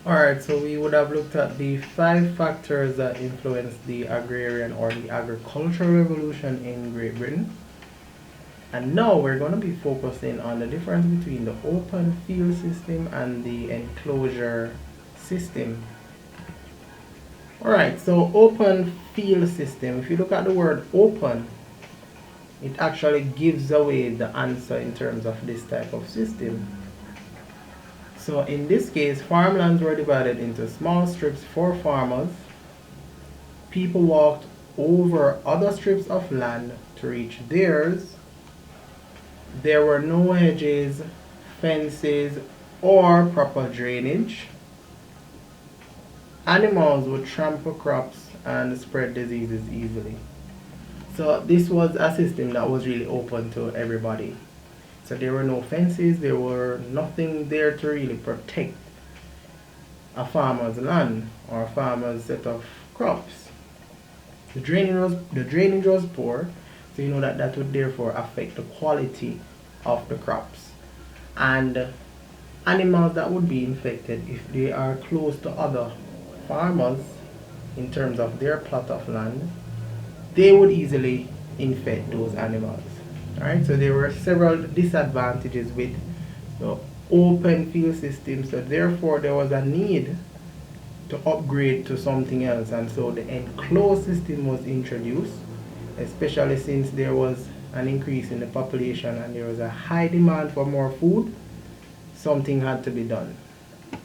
Alright, so we would have looked at the 5 factors that influenced the agrarian or the agricultural revolution in Great Britain. And now we're going to be focusing on the difference between the open field system and the enclosure system. Alright, so open field system, if you look at the word open, it actually gives away the answer in terms of this type of system. So in this case, farmlands were divided into small strips for farmers. People walked over other strips of land to reach theirs. There were no hedges, fences, or proper drainage. Animals would trample crops and spread diseases easily. So this was a system that was really open to everybody. So there were no fences, there were nothing there to really protect a farmer's land or a farmer's set of crops. The drainage was poor, so you know that would therefore affect the quality of the crops. And animals that would be infected if they are close to other farmers in terms of their plot of land, they would easily infect those animals. Alright, so there were several disadvantages with the open field system, so therefore there was a need to upgrade to something else, and so the enclosed system was introduced, especially since there was an increase in the population and there was a high demand for more food. Something had to be done.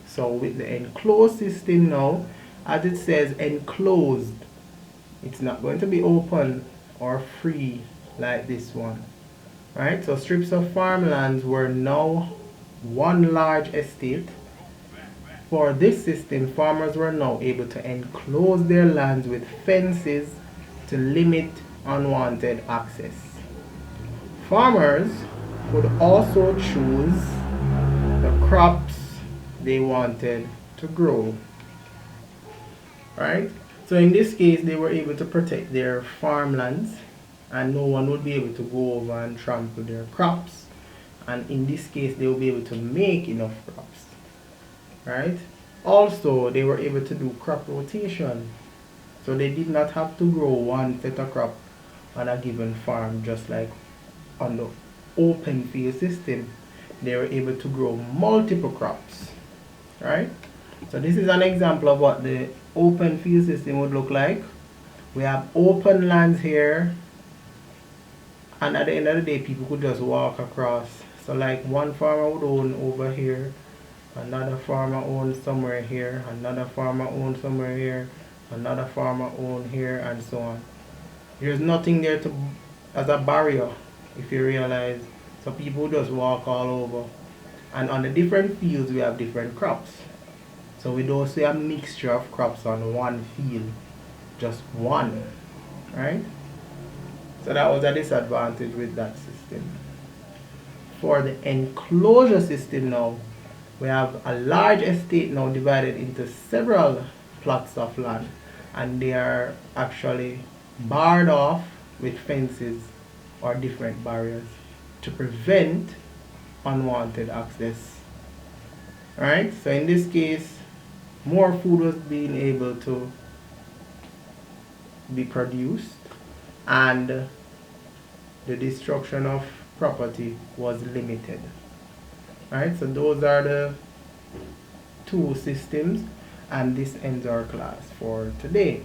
So with the enclosed system now, as it says enclosed, it's not going to be open or free like this one. Right? So strips of farmlands were now one large estate. For this system, farmers were now able to enclose their lands with fences to limit unwanted access. Farmers could also choose the crops they wanted to grow. Right? So in this case, they were able to protect their farmlands, and no one would be able to go over and trample their crops. And in this case, they will be able to make enough crops. Right? Also, they were able to do crop rotation. So they did not have to grow one set of crop on a given farm, just like on the open field system. They were able to grow multiple crops. Right? So this is an example of what the open field system would look like. We have open lands here, and at the end of the day, people could just walk across. So like one farmer would own over here, another farmer owns somewhere here, another farmer owns somewhere here, another farmer owns here, and so on. There's nothing there to as a barrier, if you realize. So people just walk all over. And on the different fields, we have different crops. So we don't see a mixture of crops on one field, just one, right? So that was a disadvantage with that system. For the enclosure system now, we have a large estate now divided into several plots of land, and they are actually barred off with fences or different barriers to prevent unwanted access. Alright, so in this case, more food was being able to be produced, and the destruction of property was limited. Alright, so those are the two systems, and this ends our class for today.